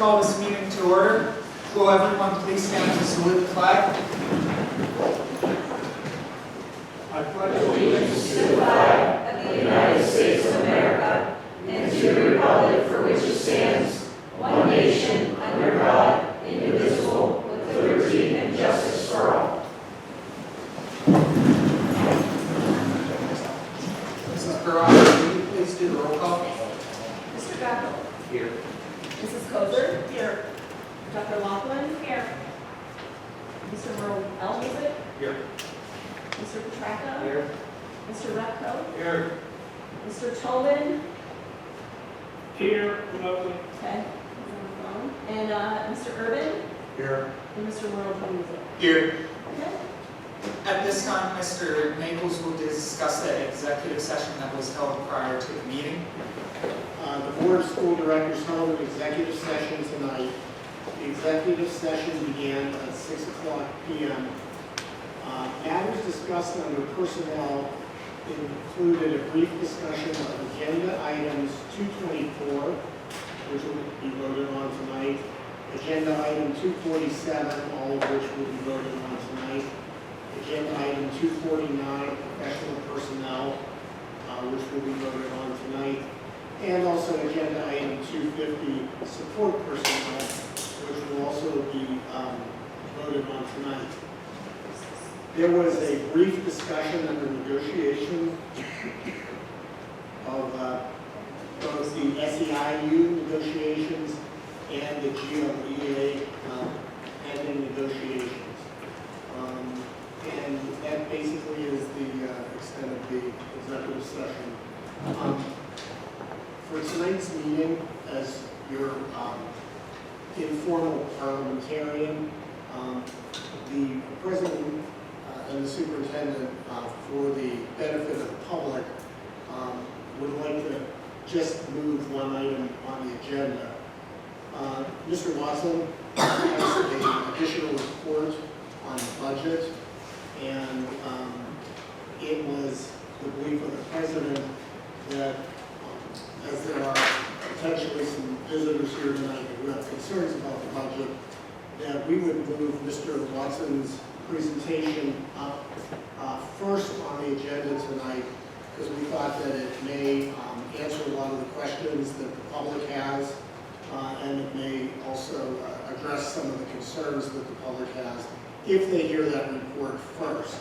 call this meeting to order. Will everyone please stand to salute the flag? I pledge allegiance to the flag of the United States of America and to the republic for which it stands, one nation, under God, indivisible, with liberty and justice for all. Mrs. Barraza, will you please do the roll call? Mr. Backel. Here. Mrs. Kozer. Here. Dr. Laughlin. Here. Mr. Merle Elvisit. Here. Mr. Petracca. Here. Mr. Repko. Here. Mr. Tobin. Here, remotely. Okay. He's on the phone. And Mr. Urban. Here. And Mr. Merle Elvisit. Here. Okay. At this time, Mr. Maples will discuss the executive session that was held prior to the meeting. The Board of School Directors held an executive session tonight. The executive session began at 6:00 p.m. Matters discussed under personnel included a brief discussion of agenda items 224, which will be voted on tonight, agenda item 247, all of which will be voted on tonight, agenda item 249, professional personnel, which will be voted on tonight, and also agenda item 250, support personnel, which will also be voted on tonight. There was a brief discussion under negotiation of both the SEIU negotiations and the GLEA pending negotiations. And that basically is the extent of the executive session. For tonight's meeting, as your informal parliamentarian, the president and the superintendent, for the benefit of the public, would like to just move one item on the agenda. Mr. Watson has an additional report on the budget, and it was the belief of the president that as there are potentially some visitors here tonight who have concerns about the budget, that we would move Mr. Watson's presentation up first on the agenda tonight, because we thought that it may answer a lot of the questions that the public has, and it may also address some of the concerns that the public has if they hear that report first.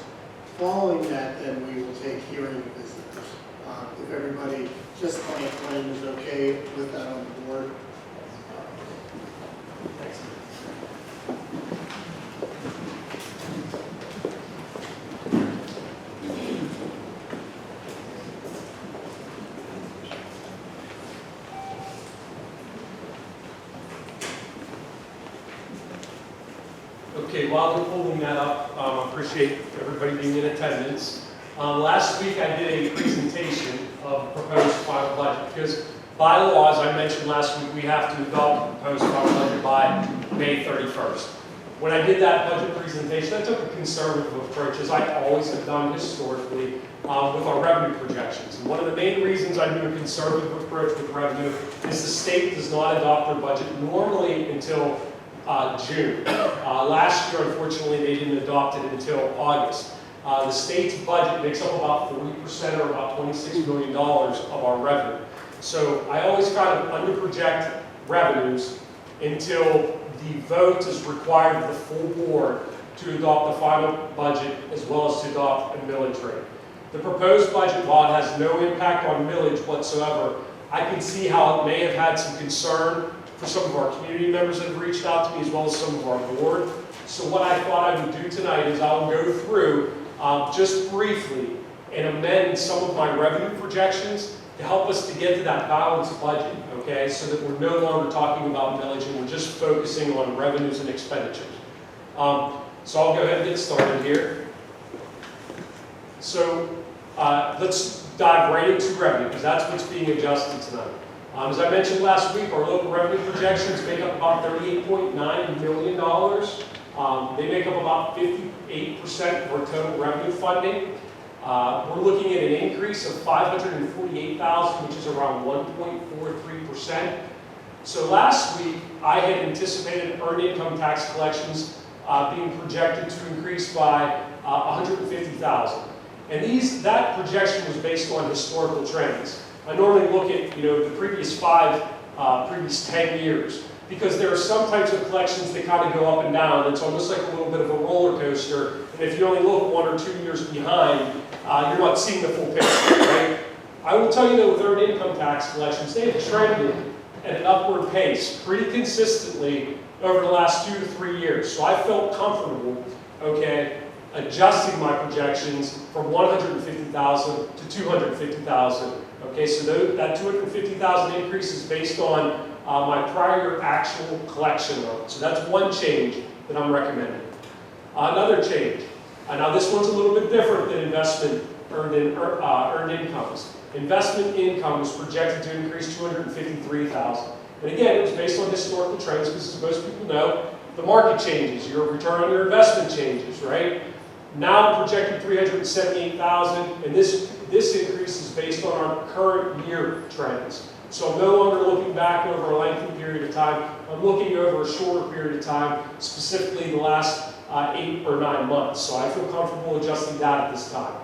Following that, then we will take hearing visitors. If everybody just by acclaim is okay with that on the board. Thanks. Okay, while they're pulling that up, I appreciate everybody being in attendance. Last week I did a presentation of the proposed final budget because by law, as I mentioned last week, we have to adopt the proposed final budget by May 31st. When I did that budget presentation, I took a conservative approach, as I always have done historically, with our revenue projections. And one of the main reasons I do a conservative approach with revenue is the state does not adopt their budget normally until June. Last year, unfortunately, they didn't adopt it until August. The state's budget makes up about 40% or about $26 million of our revenue. So I always kind of under-project revenues until the vote is required of the full board to adopt the final budget as well as to adopt a millage rate. The proposed budget, while it has no impact on millage whatsoever, I can see how it may have had some concern for some of our community members that have reached out to me as well as some of our board. So what I thought I would do tonight is I'll go through just briefly and amend some of my revenue projections to help us to get to that balanced budget, okay? So that we're no longer talking about millage and we're just focusing on revenues and expenditures. So I'll go ahead and get started here. So let's dive right into revenue because that's what's being adjusted tonight. As I mentioned last week, our local revenue projections make up about $38.9 million. They make up about 58% of our total revenue funding. We're looking at an increase of $548,000, which is around 1.43%. So last week, I had anticipated earned income tax collections being projected to increase by 150,000. And that projection was based on historical trends. I normally look at the previous 10 years, because there are some types of collections that kind of go up and down. It's almost like a little bit of a roller coaster. And if you only look 1 or 2 years behind, you're not seeing the full picture, right? I will tell you that with earned income tax collections, they have trended at an upward pace pretty consistently over the last 2 to 3 years. So I felt comfortable, okay, adjusting my projections from 150,000 to 250,000. Okay, so that 250,000 increase is based on my prior actual collection rate. So that's one change that I'm recommending. Another change. Now this one's a little bit different than investment earned incomes. Investment income was projected to increase 253,000. And again, it was based on historical trends, because as most people know, the market changes, your return on your investment changes, right? Now I'm projecting 378,000, and this increase is based on our current year trends. So I'm no longer looking back over a lengthy period of time. I'm looking over a shorter period of time, specifically the last 8 or 9 months. So I feel comfortable adjusting that at this time.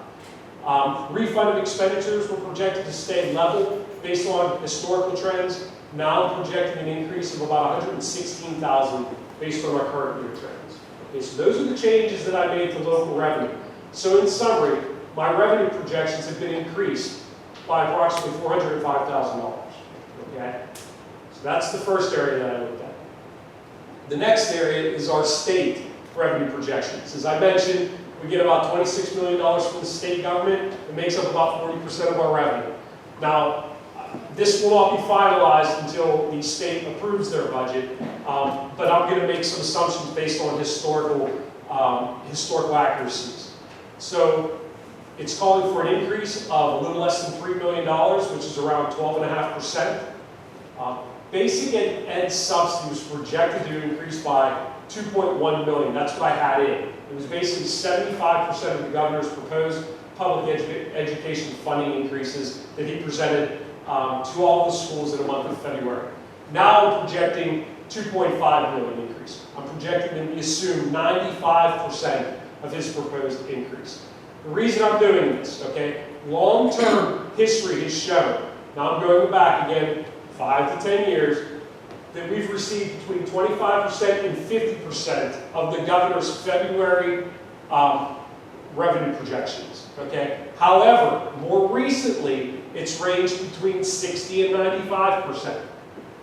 Refunded expenditures were projected to stay level based on historical trends. Now I'm projecting an increase of about 116,000 based on our current year trends. Okay, so those are the changes that I made to local revenue. So in summary, my revenue projections have been increased by approximately $405,000. Okay? So that's the first area that I looked at. The next area is our state revenue projections. As I mentioned, we get about $26 million from the state government. It makes up about 40% of our revenue. Now, this will not be finalized until the state approves their budget, but I'm going to make some assumptions based on historical accuracies. So it's calling for an increase of a little less than $3 million, which is around 12.5%. Basic ed subsidy was projected to increase by $2.1 million. That's what I had in. It was basically 75% of the governor's proposed public education funding increases that he presented to all the schools in the month of February. Now I'm projecting $2.5 million increase. I'm projecting that we assume 95% of his proposed increase. The reason I'm doing this, okay, long-term history has shown, now I'm going back again 5 to 10 years, that we've received between 25% and 50% of the governor's February revenue projections, okay? However, more recently, it's ranged between 60 and 95%.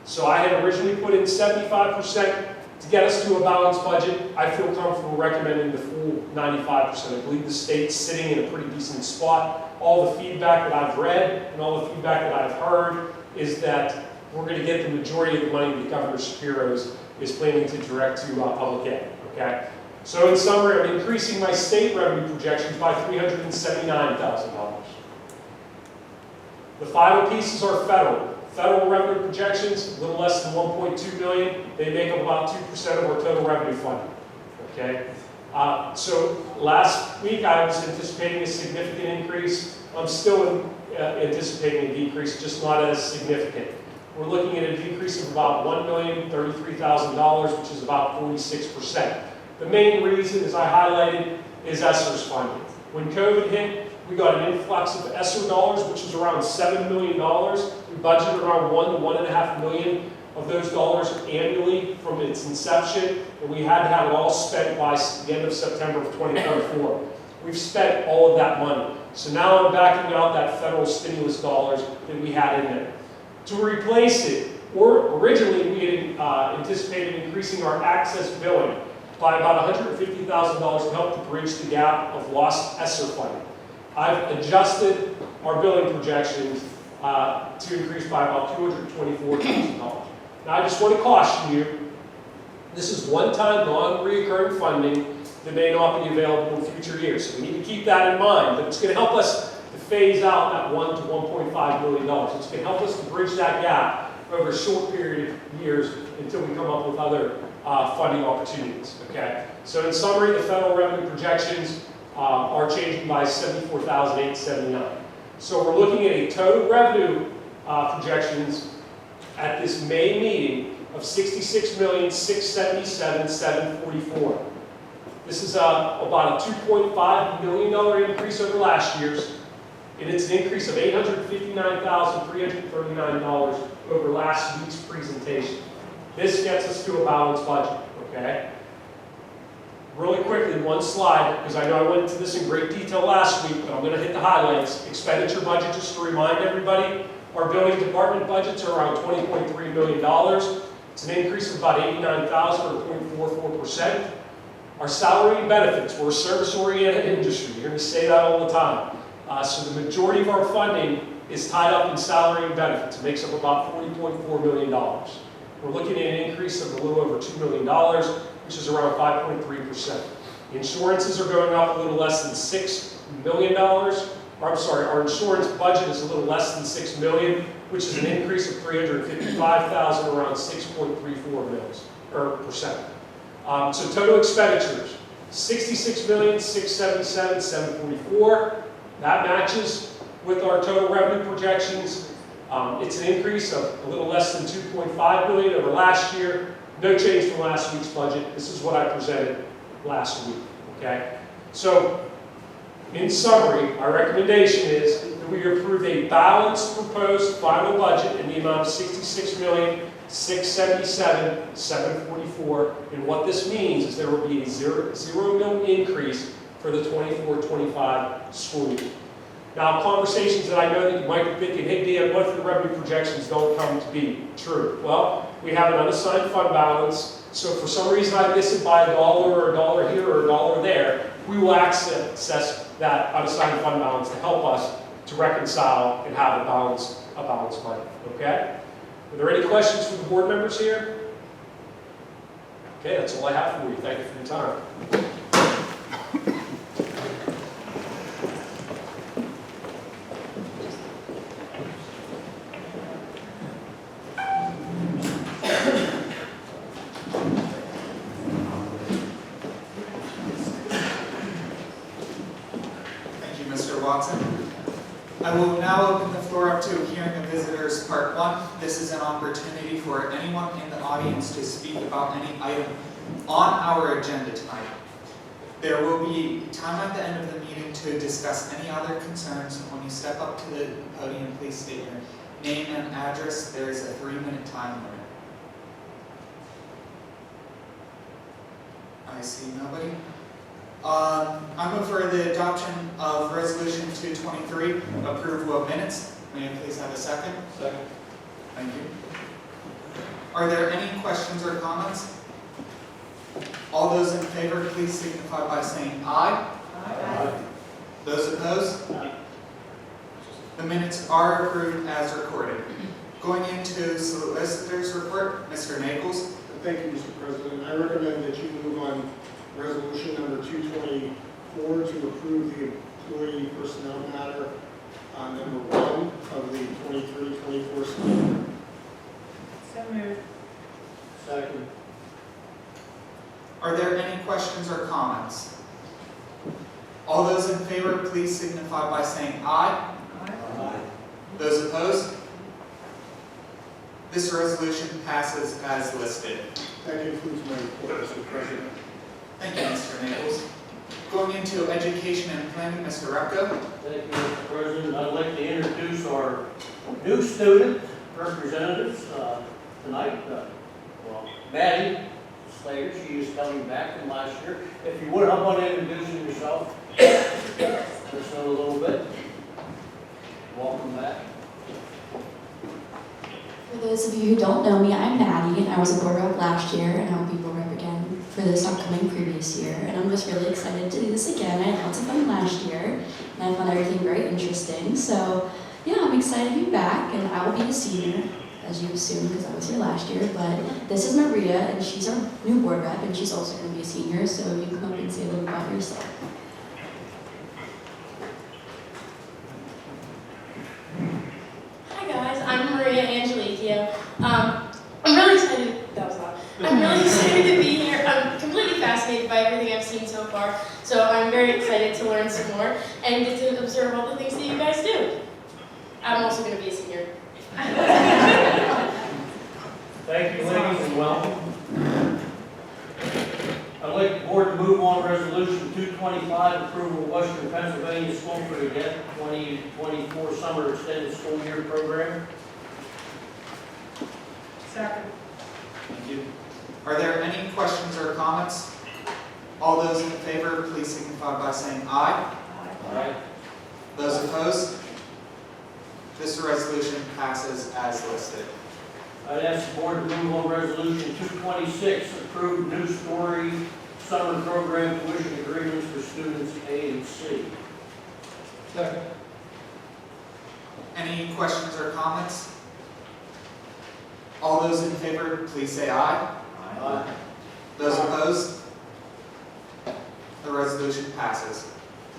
So I had originally put in 75% to get us to a balanced budget. I feel comfortable recommending the full 95%. I believe the state's sitting in a pretty decent spot. All the feedback that I've read and all the feedback that I've heard is that we're going to get the majority of the money that Governor Shapiro is planning to direct to public ed, okay? So in summary, I'm increasing my state revenue projections by $379,000. The final pieces are federal. Federal revenue projections, a little less than $1.2 million. They make up about 2% of our total revenue funding, okay? So last week I was anticipating a significant increase. I'm still anticipating a decrease, just not as significant. We're looking at a decrease of about $1,033,000, which is about 46%. The main reason, as I highlighted, is ESSER's funding. When COVID hit, we got an influx of ESSER dollars, which is around $7 million. We budgeted around $1 to $1.5 million of those dollars annually from its inception, and we had to have it all spent by the end of September of 2024. We've spent all of that money. So now I'm backing out that federal stimulus dollars that we had in there. To replace it, or originally we had anticipated increasing our access billing by about $150,000 to help to bridge the gap of lost ESSER funding. I've adjusted our billing projections to increase by about $224,000. Now I just want to caution you, this is one-time non-reoccurring funding that may not be available in future years. So we need to keep that in mind, but it's going to help us to phase out that $1 to $1.5 million. It's going to help us to bridge that gap over a short period of years until we come up with other funding opportunities, okay? So in summary, the federal revenue projections are changing by $74,879. So we're looking at a total revenue projections at this May meeting of $66,677,744. This is about a $2.5 million increase over last year's, and it's an increase of $859,339 over last week's presentation. This gets us to a balanced budget, okay? Really quickly, one slide, because I know I went into this in great detail last week, but I'm going to hit the highlights. Expenditure budget, just to remind everybody, our building department budgets are around $20.3 million. It's an increase of about $89,000 or 0.44%. Our salary and benefits, we're a service-oriented industry. You hear me say that all the time. So the majority of our funding is tied up in salary and benefits. It makes up about $40.4 million. We're looking at an increase of a little over $2 million, which is around 5.3%. Insurances are going up a little less than $6 million. Or, I'm sorry, our insurance budget is a little less than $6 million, which is an increase of $355,000, around 6.34%. So total expenditures, $66,677,744. That matches with our total revenue projections. It's an increase of a little less than $2.5 million over last year. No change from last week's budget. This is what I presented last week, okay? So, in summary, our recommendation is that we approve a balanced proposed final budget in the amount of $66,677,744. And what this means is there will be a $0 million increase for the 24-25 school year. Now, conversations that I know that you might be thinking, hey, Dan, what if the revenue projections don't come to be true? Well, we have an unassigned fund balance, so if for some reason I miss it by $1 or $1 here or $1 there, we will access that unassigned fund balance to help us to reconcile and have a balanced budget, okay? Are there any questions from the board members here? Okay, that's all I have for you. Thank you for your time. Watson. I will now open the floor up to hearing of visitors part 1. This is an opportunity for anyone in the audience to speak about any item on our agenda tonight. There will be time at the end of the meeting to discuss any other concerns. When you step up to the podium, please state your name and address. There is a 3-minute time limit. I see nobody. I move for the adoption of Resolution 223, approval of minutes. May I please have a second? Second. Thank you. Are there any questions or comments? All those in favor, please signify by saying aye. Aye. Those opposed? Aye. The minutes are approved as recorded. Going into solicitor's report, Mr. Naples. Thank you, Mr. President. I recommend that you move on resolution number 224 to approve the employee personnel matter on number 1 of the 23-24 school year. So moved. Second. Are there any questions or comments? All those in favor, please signify by saying aye. Aye. Those opposed? This resolution passes as listed. That concludes my report, Mr. President. Thank you, Mr. Naples. Going into education and planning, Mr. Repko. Thank you, Mr. President. I'd like to introduce our new student representatives tonight. Maddie Slater, she is coming back from last year. If you would, how about introducing yourself? Just a little bit. Welcome back. For those of you who don't know me, I'm Maddie, and I was a board rep last year, and I'll be board rep again for this upcoming previous year. And I'm just really excited to do this again. I had lots of fun last year, and I found everything very interesting. So, yeah, I'm excited to be back, and I will be a senior, as you assumed, because I was here last year. But this is Maria, and she's our new board rep, and she's also going to be a senior, so you can come up and say a little about yourself. Hi guys, I'm Maria Angelicchio. I'm really excited. That was loud. I'm really excited to be here. I'm completely fascinated by everything I've seen so far. So I'm very excited to learn some more and get to observe all the things that you guys do. I'm also going to be a senior. Thank you, ladies, and welcome. I'd like the board to move on resolution 225, approval of Western Pennsylvania School for the 2024 Summer Extended School Year Program. Second. Thank you. Are there any questions or comments? All those in favor, please signify by saying aye. Aye. Those opposed? This resolution passes as listed. I'd ask the board to move on resolution 226, approve new story summer program tuition agreements for students A and C. Second. Any questions or comments? All those in favor, please say aye. Aye. Those opposed? The resolution passes.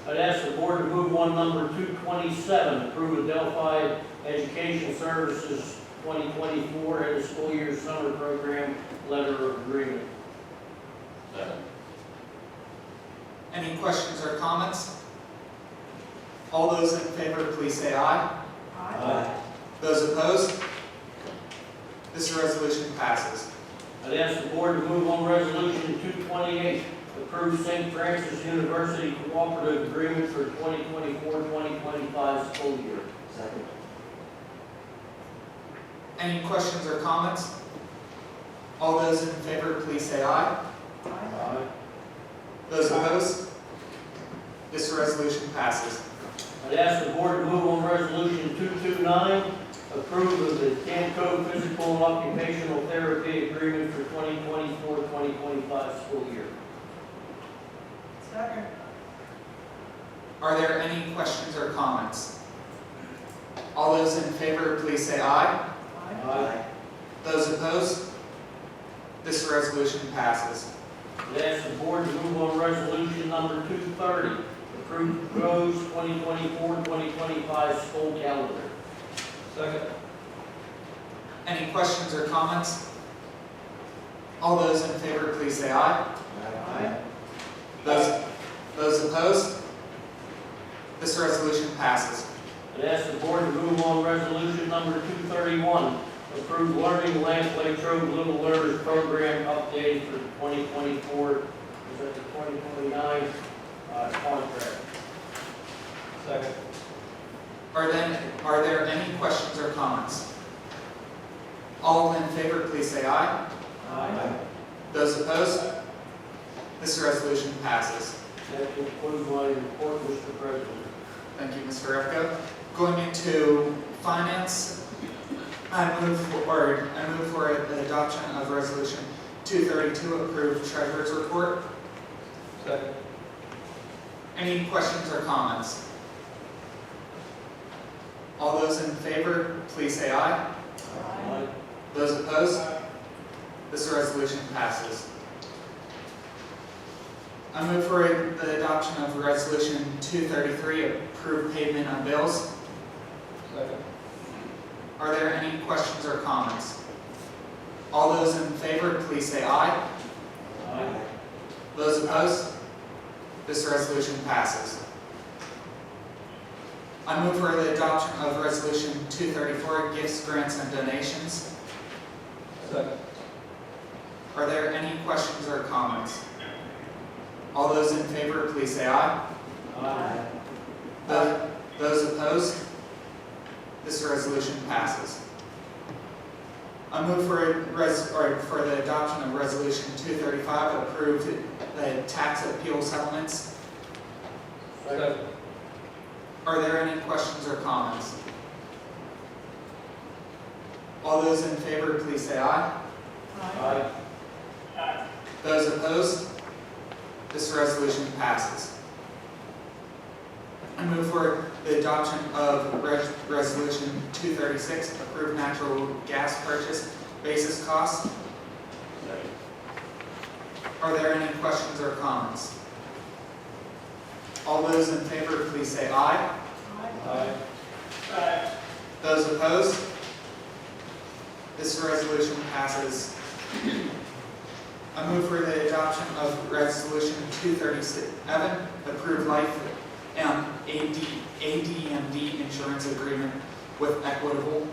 I'd ask the board to move on number 227, approve Adelphi Education Services 2024 and the school year summer program letter of agreement. Any questions or comments? All those in favor, please say aye. Aye. Those opposed? This resolution passes. I'd ask the board to move on resolution 228, approve St. Francis University cooperative agreement for 2024-2025 school year. Second. Any questions or comments? All those in favor, please say aye. Aye. Those opposed? This resolution passes. I'd ask the board to move on resolution 229, approve of the Camco Physical and Occupational Therapy Agreement for 2024-2025 school year. Second. Are there any questions or comments? All those in favor, please say aye. Aye. Those opposed? This resolution passes. I'd ask the board to move on resolution number 230, approve proposed 2024-2025 school calendar. Second. Any questions or comments? All those in favor, please say aye. Aye. Those opposed? This resolution passes. I'd ask the board to move on resolution number 231, approve Learning Lamp Latrobe Little Learners Program update for 2024, is that the 2029 contract? Second. Are there any questions or comments? All in favor, please say aye. Aye. Those opposed? This resolution passes. That concludes my report, Mr. President. Thank you, Mr. Refko. Going into finance, I move for the adoption of resolution 232, approved treasurer's report. Second. Any questions or comments? All those in favor, please say aye. Aye. Those opposed? This resolution passes. I move for the adoption of resolution 233, approved payment on bills. Second. Are there any questions or comments? All those in favor, please say aye. Aye. Those opposed? This resolution passes. I move for the adoption of resolution 234, gifts, grants, and donations. Second. Are there any questions or comments? All those in favor, please say aye. Aye. Those opposed? This resolution passes. I move for the adoption of resolution 235, approve the tax appeal settlements. Second. Are there any questions or comments? All those in favor, please say aye. Aye. Those opposed? This resolution passes. I move for the adoption of resolution 236, approve natural gas purchase basis costs. Are there any questions or comments? All those in favor, please say aye. Aye. Those opposed? This resolution passes. I move for the adoption of resolution 237, approve life and AD&D insurance agreement with Equitable.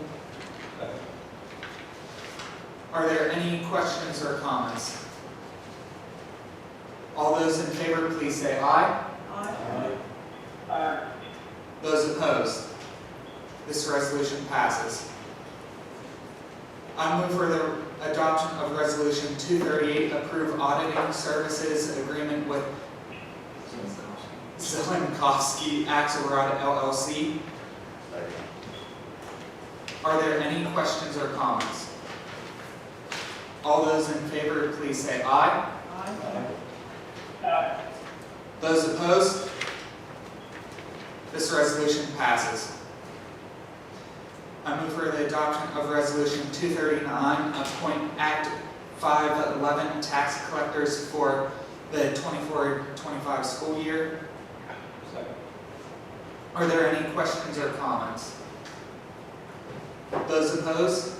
Are there any questions or comments? All those in favor, please say aye. Those opposed? This resolution passes. I move for the adoption of Resolution 238, approve auditing services agreement with Zelenkowski Axelrod LLC. Are there any questions or comments? All those in favor, please say aye. Those opposed? This resolution passes. I move for the adoption of Resolution 239, appoint Act 511 tax collectors for the 24-25 school year. Are there any questions or comments? Those opposed?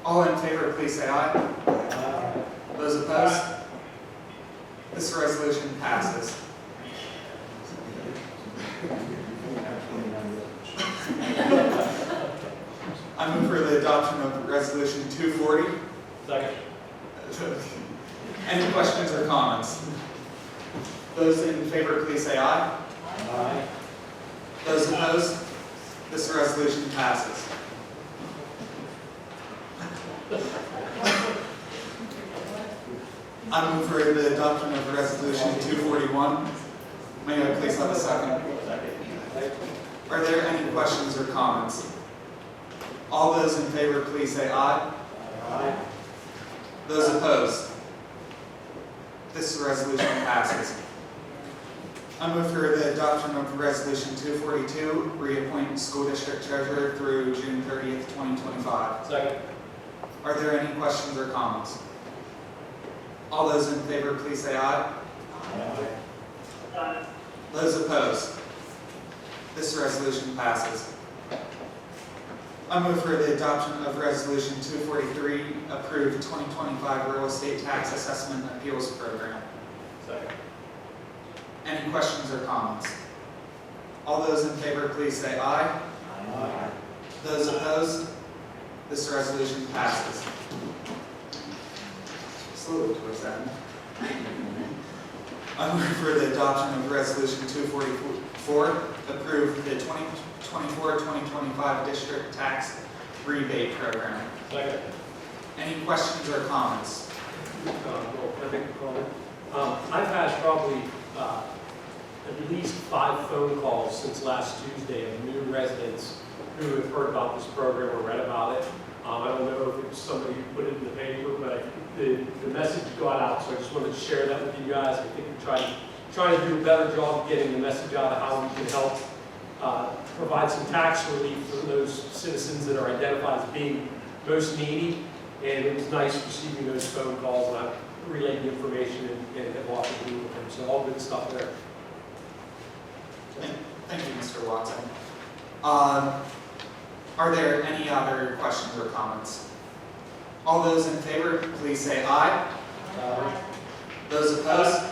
All in favor, please say aye. Those opposed? This resolution passes. I move for the adoption of Resolution 240. Second. Any questions or comments? Those in favor, please say aye. Those opposed? This resolution passes. I move for the adoption of Resolution 241. May I please have a second? Are there any questions or comments? All those in favor, please say aye. Those opposed? This resolution passes. I move for the adoption of Resolution 242, reappoint school district treasurer through June 30th, 2025. Second. Are there any questions or comments? All those in favor, please say aye. Those opposed? This resolution passes. I move for the adoption of Resolution 243, approve 2025 real estate tax assessment appeals program. Second. Any questions or comments? All those in favor, please say aye. Those opposed? This resolution passes. Slowly towards that. I move for the adoption of Resolution 244, approve the 2024-2025 district tax rebate program. Second. Any questions or comments? I've had probably at least 5 phone calls since last Tuesday of new residents who have heard about this program or read about it. I don't know if it was somebody who put it in the paper, but the message got out, so I just wanted to share that with you guys. I think we're trying to do a better job of getting the message out of how we can help provide some tax relief for those citizens that are identified as being most needy. And it was nice receiving those phone calls, and I relayed the information and have walked through with them. So all good stuff there. Thank you, Mr. Watson. Are there any other questions or comments? All those in favor, please say aye. Those opposed?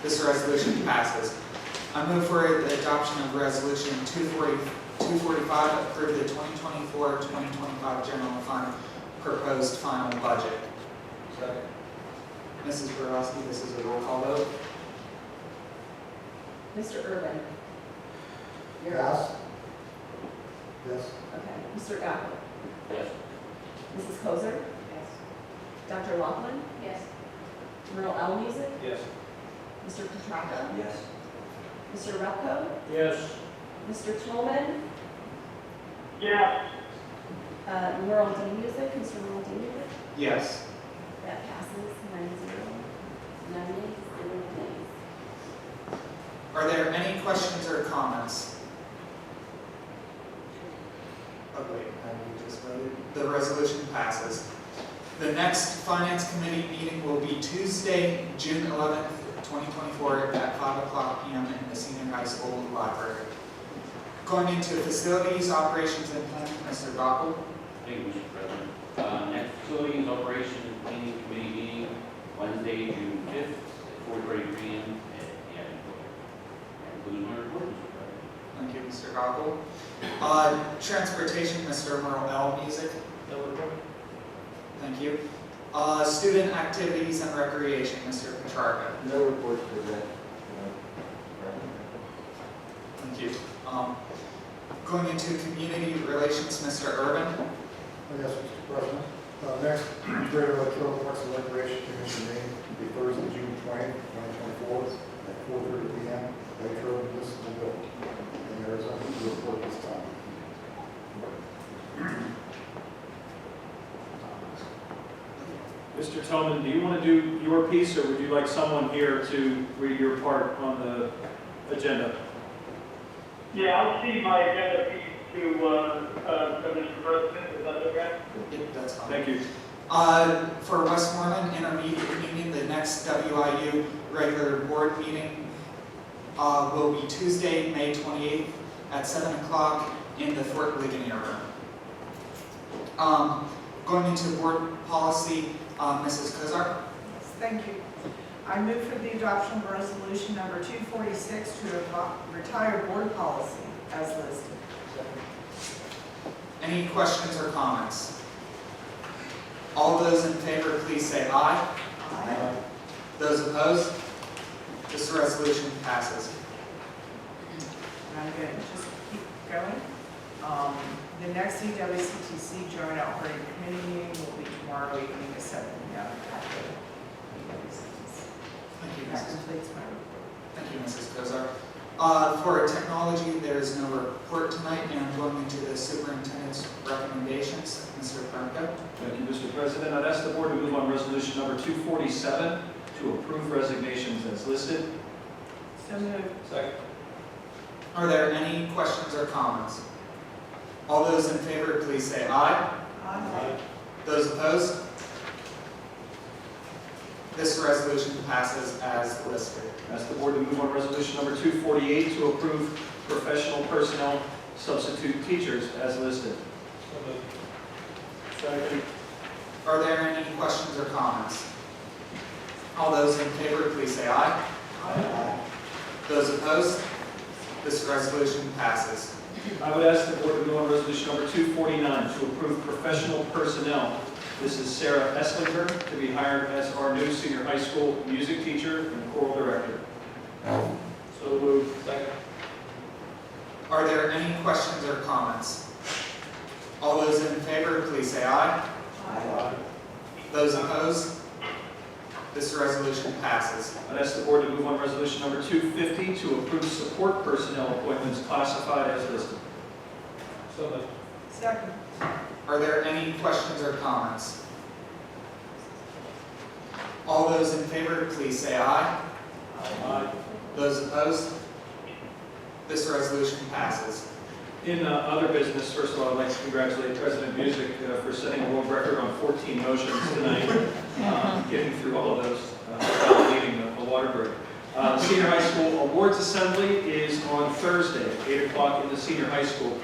This resolution passes. I move for the adoption of Resolution 245, approve the 2024-2025 general fund proposed final budget. Second. Mrs. Borowski, this is a roll call vote. Mr. Urban? Yes. Yes. Okay. Mr. Apple? Yes. Mrs. Kozer? Yes. Dr. Laughlin? Yes. Merle L. Music? Yes. Mr. Petracca? Yes. Mr. Repko? Yes. Mr. Tolman? Yes. Merle D. Music? Mr. Merle D. Music? Yes. That passes 9-0. 9 yeas, 0 nays. Are there any questions or comments? Oh wait, we just voted. The resolution passes. The next Finance Committee meeting will be Tuesday, June 11th, 2024 at 5:00 p.m. in the Senior High School Library. Going into facilities, operations, and planning, Mr. Gockel. Thank you, Mr. President. Next facilities operations and planning committee meeting, Wednesday, June 5th, at 4:30 p.m. at the Adams Building. That concludes my report, Mr. President. Thank you, Mr. Gockel. Transportation, Mr. Merle L. Music. No report. Thank you. Student activities and recreation, Mr. Petrarca. No report for that. Thank you. Going into community relations, Mr. Urban. Yes, Mr. President. Next, Greater Latrobe Parks and Recreation Commission meeting will be Thursday, June 20th, 2024, at 4:30 p.m. Latrobe Municipal Building. And there is nothing to report this time. Mr. Tillman, do you want to do your piece, or would you like someone here to read your part on the agenda? Yeah, I'll see my agenda piece to Mr. President, is that okay? Yep, that's fine. Thank you. For Westmoreland Intermediate Union, the next WIU regular board meeting will be Tuesday, May 28th at 7 o'clock in the Fort Ligonier room. Going into board policy, Mrs. Kozar. Yes, thank you. I move for the adoption of resolution number 246 to retire board policy as listed. Any questions or comments? All those in favor, please say aye. Aye. Those opposed? This resolution passes. And I'm going to just keep going. The next CWCTC Joint Operating Committee meeting will be tomorrow evening at 7 p.m. after EWCTC. Thank you, That Mrs. completes my report. Thank you, Mrs. Kozar. For technology, there is no report tonight, and going into the superintendent's recommendations, Mr. Franco. Thank you, Mr. President. I'd ask the board to move on resolution number 247 to approve resignations as listed. So moved. Second. Are there any questions or comments? All those in favor, please say aye. Aye. Those opposed? This resolution passes as listed. Ask the board to move on resolution number 248 to approve professional personnel substitute teachers as listed. Second. Are there any questions or comments? All those in favor, please say aye. Aye. Those opposed? This resolution passes. I would ask the board to move on resolution number 249 to approve professional personnel. This is Sarah Esslinger to be hired as our new senior high school music teacher and choral director. So moved. Second. Are there any questions or comments? All those in favor, please say aye. Aye. Those opposed? This resolution passes. I'd ask the board to move on resolution number 250 to approve support personnel appointments classified as listed. So moved. Second. Are there any questions or comments? All those in favor, please say aye. Aye. Those opposed? This resolution passes. In other business, first of all, I'd like to congratulate President Music for setting a world record on 14 motions tonight, getting through all of those without needing a water break. The Senior High School Awards Assembly is on Thursday, 8 o'clock in the senior high school.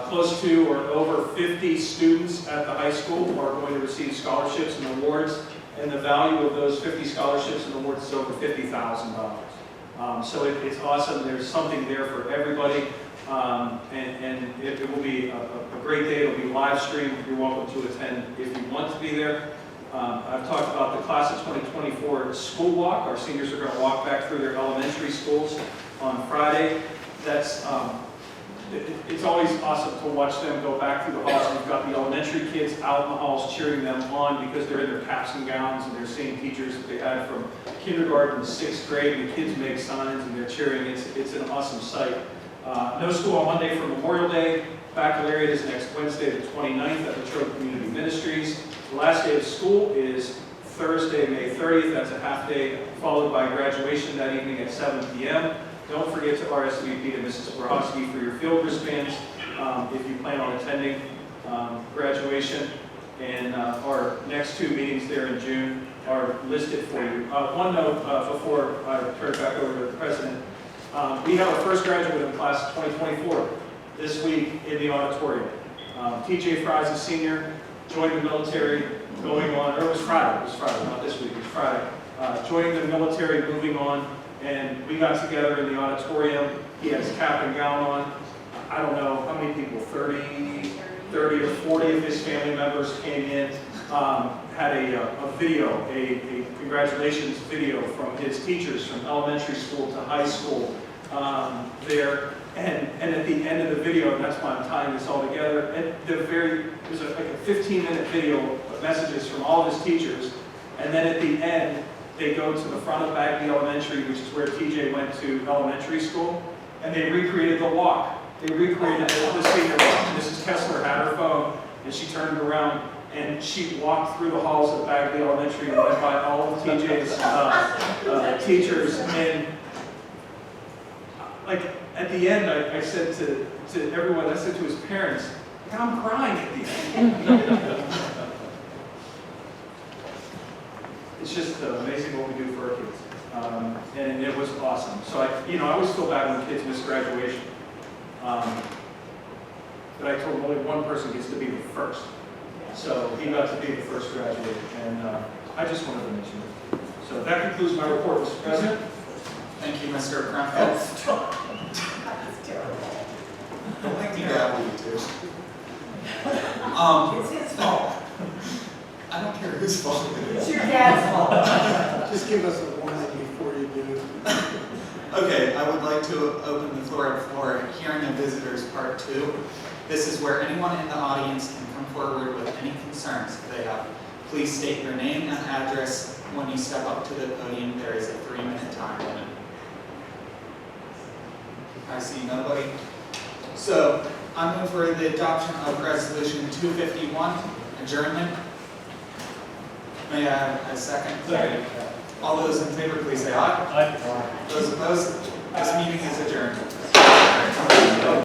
Close to or over 50 students at the high school are going to receive scholarships and awards, and the value of those 50 scholarships and awards is over $50,000. So it's awesome. There's something there for everybody. And it will be a great day. It will be live streamed. You're welcome to attend if you want to be there. I've talked about the class of 2024 school walk. Our seniors are going to walk back through their elementary schools on Friday. That's it's always awesome to watch them go back through the halls. We've got the elementary kids out in the halls cheering them on because they're in their caps and gowns and they're seeing teachers that they had from kindergarten to 6th grade. The kids make signs and they're cheering. It's an awesome sight. No school on Monday for Memorial Day. Baccalaureate is next Wednesday, the 29th at Latrobe Community Ministries. The last day of school is Thursday, May 30th. That's a half day, followed by graduation that evening at 7 p.m. Don't forget to RSVP to Mrs. Borowski for your field wristbands if you plan on attending graduation. And our next two meetings there in June are listed for you. One note before I turn it back over to the President. We have our first graduate in class of 2024 this week in the auditorium. TJ Fry's a senior, joined the military, going on, or it was Friday, not this week, it was Friday. Joining the military, moving on, And we got together in the auditorium. He had his cap and gown on. I don't know how many people, 30 or 40 of his family members came in. Had a video, a congratulations video from his teachers from elementary school to high school there. And at the end of the video, and that's why I'm tying this all together, it was like a 15-minute video of messages from all of his teachers. And then at the end, they go to the front of Bagley Elementary, which is where TJ went to elementary school, and they recreated the walk. They recreated the senior walk. Mrs. Kessler had her phone, and she turned it around, and she walked through the halls of Bagley Elementary and went by all of TJ's teachers. And like at the end, I said to everyone, I said to his parents, I'm crying at the end. It's just amazing what we do for our kids, and it was awesome. So I always feel bad when kids miss graduation, but I told them only one person gets to be the first. So he got to be the first graduate, and I just wanted to mention it. So that concludes my report, Mr. President. Thank you, Mr. Kronfeld. That's terrible. I think you got what you do. It's his fault. I don't care whose fault it It's is. your dad's fault. Just give us a warning before you do. Okay, I would like to open the floor for hearing of visitors part 2. This is where anyone in the audience can come forward with any concerns that they have. Please state your name and address when you step up to the podium. There is a 3-minute time limit. I see nobody. So I move for the adoption of resolution 251, adjournment. May I have a second? Second. All those in favor, please say aye. Aye. Those opposed, this meeting is adjourned.